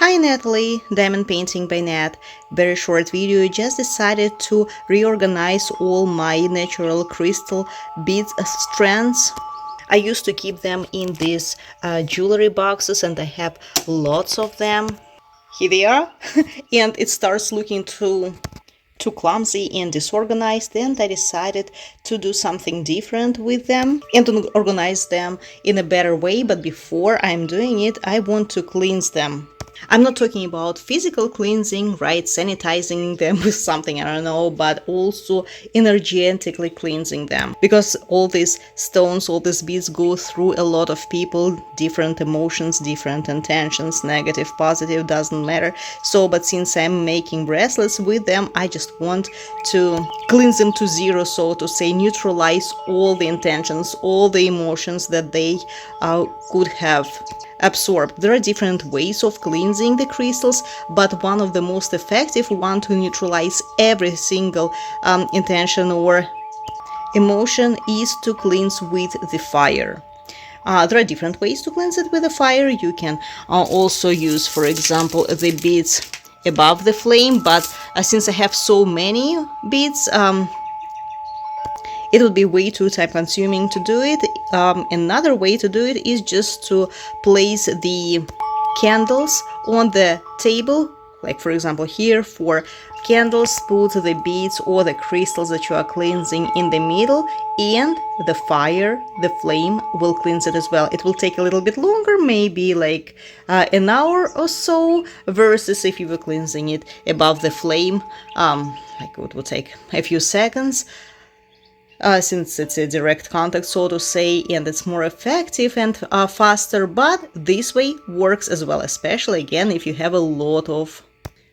Hi Natalie, Diamond Painting by Nat. Very short video. Just decided to reorganize all my natural crystal beads strands. I used to keep them in these jewelry boxes and I have lots of them. Here they are. And it starts looking too clumsy and disorganized, and I decided to do something different with them and to organize them in a better way. But before I'm doing it, I want to cleanse them. I'm not talking about physical cleansing, right, sanitizing them with something, I don't know, but also energetically cleansing them. Because all these stones, all these beads go through a lot of people, different emotions, different intentions, negative, positive, doesn't matter. So, but since I'm making bracelets with them, I just want to cleanse them to zero, so to say, neutralize all the intentions, all the emotions that they could have absorbed. There are different ways of cleansing the crystals, but one of the most effective one to neutralize every single intention or emotion is to cleanse with the fire. There are different ways to cleanse it with the fire. You can also use, for example, the beads above the flame, but since I have so many beads, it would be way too time consuming to do it. Another way to do it is just to place the candles on the table, like for example here for candles, put the beads or the crystals that you are cleansing in the middle, and the fire, the flame, will cleanse it as well. It will take a little bit longer, maybe like an hour or so, versus if you were cleansing it above the flame, like it would take a few seconds. Since it's a direct contact, so to say, and it's more effective and faster, but this way works as well, especially again if you have a lot of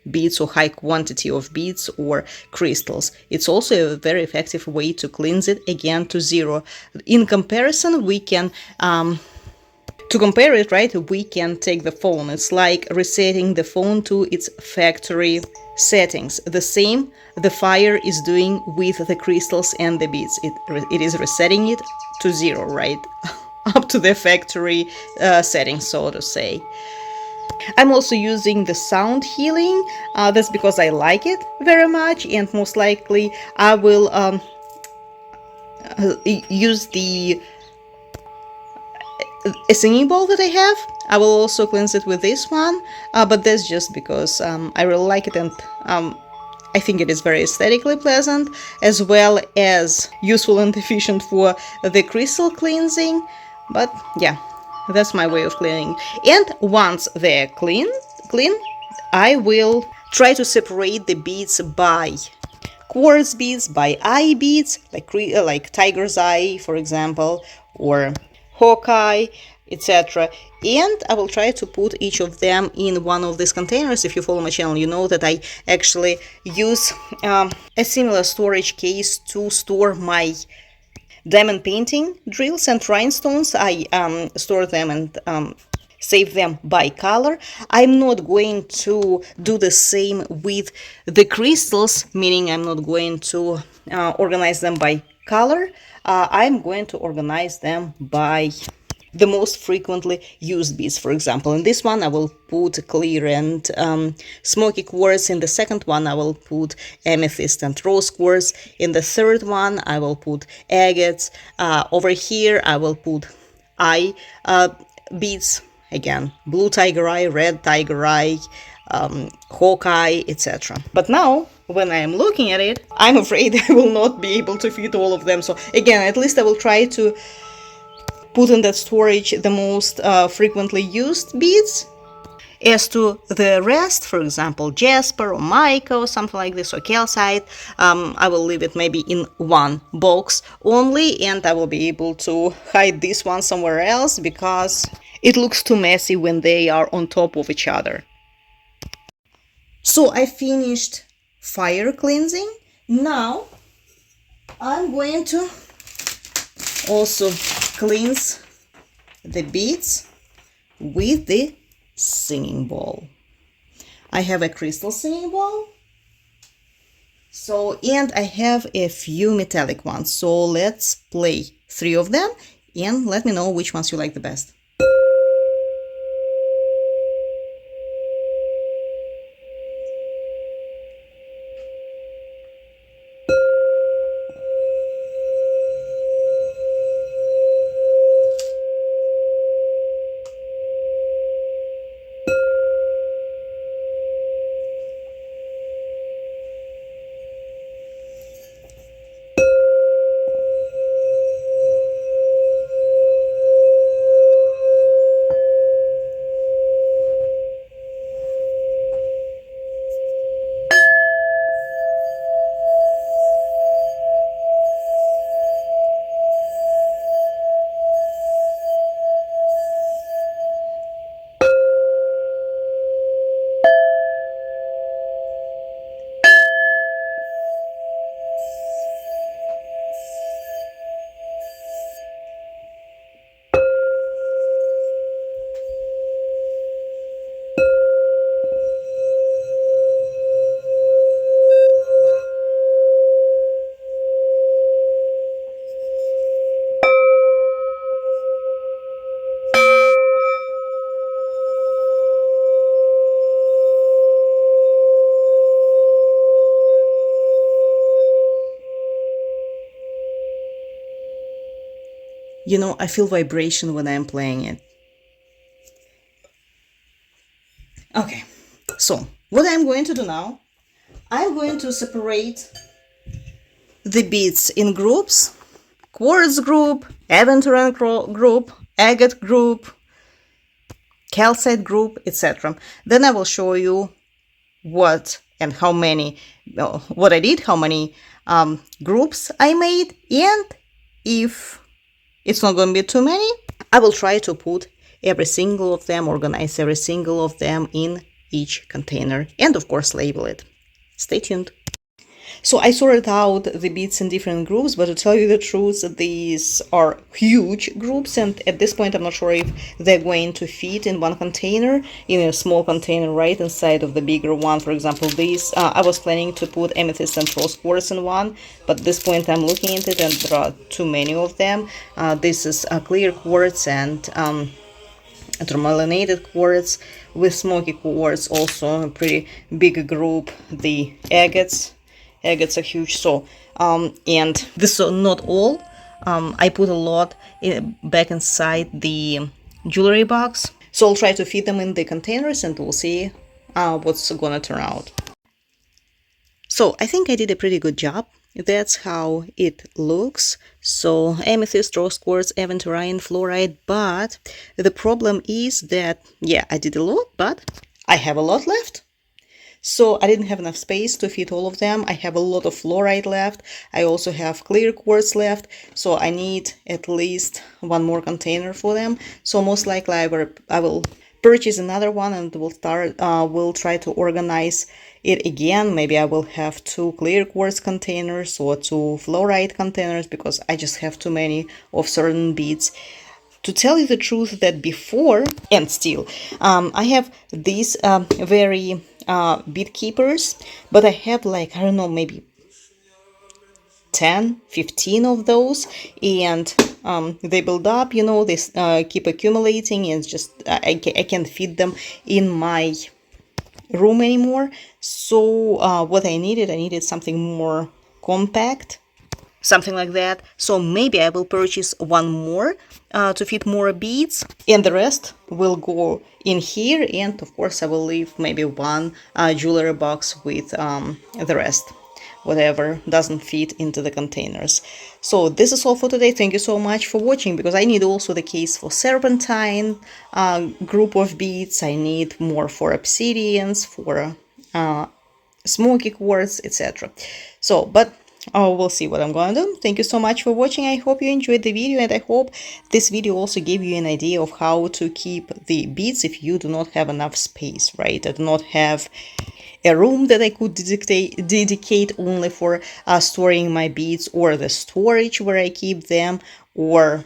beads or high quantity of beads or crystals. It's also a very effective way to cleanse it again to zero. In comparison, we can to compare it, right, we can take the phone. It's like resetting the phone to its factory settings. The same the fire is doing with the crystals and the beads. It is resetting it to zero, right, up to the factory settings, so to say. I'm also using the sound healing. That's because I like it very much, and most likely I will use a singing bowl that I have. I will also cleanse it with this one, but that's just because I really like it, and I think it is very aesthetically pleasant, as well as useful and efficient for the crystal cleansing. But yeah, that's my way of cleaning. And once they're clean, I will try to separate the beads by quartz beads, by eye beads, like tiger's eye, for example, or Hawkeye, etc. And I will try to put each of them in one of these containers. If you follow my channel, you know that I actually use a similar storage case to store my diamond painting drills and rhinestones. I store them and save them by color. I'm not going to do the same with the crystals, meaning I'm not going to organize them by color. I'm going to organize them by the most frequently used beads. For example, in this one I will put clear and smoky quartz. In the second one I will put amethyst and rose quartz. In the third one I will put agates. Over here I will put eye beads. Again, blue tiger eye, red tiger eye, Hawkeye, etc. But now, when I am looking at it, I'm afraid I will not be able to fit all of them. So again, at least I will try to put in that storage the most frequently used beads. As to the rest, for example, jasper or mica or something like this, or calcite, I will leave it maybe in one box only, and I will be able to hide this one somewhere else because it looks too messy when they are on top of each other. So I finished fire cleansing. Now I'm going to also cleanse the beads with the singing bowl. I have a crystal singing bowl. And I have a few metallic ones. So let's play 3 of them and let me know which ones you like the best. You know, I feel vibration when I'm playing it. Okay, so what I'm going to do now, I'm going to separate the beads in groups: quartz group, aventurine group, agate group, calcite group, etc. Then I will show you what and how many, what I did, how many groups I made, and if it's not going to be too many, I will try to put every single of them, organize every single of them in each container, and of course label it. Stay tuned. So I sorted out the beads in different groups, but to tell you the truth, these are huge groups, and at this point I'm not sure if they're going to fit in one container, in a small container right inside of the bigger one. For example, these, I was planning to put amethyst and rose quartz in one, but at this point I'm looking at it and there are too many of them. This is a clear quartz and tourmalinated quartz with smoky quartz, also a pretty big group. The agates are huge. So and this is not all. I put a lot back inside the jewelry box, so I'll try to fit them in the containers and we'll see what's gonna turn out. So I think I did a pretty good job. That's how it looks. So amethyst, rose quartz, aventurine, fluorite, but the problem is that, yeah, I did a lot, but I have a lot left. So I didn't have enough space to fit all of them. I have a lot of fluorite left. I also have clear quartz left. So I need at least one more container for them. So most likely I will purchase another one and we'll try to organize it again. Maybe I will have 2 clear quartz containers or 2 fluorite containers, because I just have too many of certain beads. To tell you the truth, that before and still, I have these very bead keepers, but I have like, I don't know, maybe 10, 15 of those, and they build up, you know, they keep accumulating, and just I can't fit them in my room anymore. So what I needed something more compact, something like that. So maybe I will purchase one more to fit more beads, and the rest will go in here, and of course I will leave maybe one jewelry box with the rest, whatever doesn't fit into the containers. So this is all for today. Thank you so much for watching, because I need also the case for serpentine group of beads. I need more for obsidians, for smoky quartz, etc. So, but we'll see what I'm going to do. Thank you so much for watching. I hope you enjoyed the video, and I hope this video also gave you an idea of how to keep the beads if you do not have enough space, right? I do not have a room that I could dedicate only for storing my beads, or the storage where I keep them, or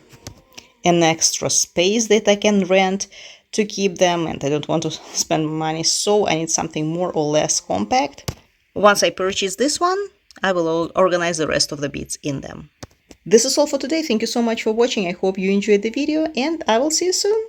an extra space that I can rent to keep them, and I don't want to spend money, so I need something more or less compact. Once I purchase this one, I will organize the rest of the beads in them. This is all for today. Thank you so much for watching. I hope you enjoyed the video, and I will see you soon.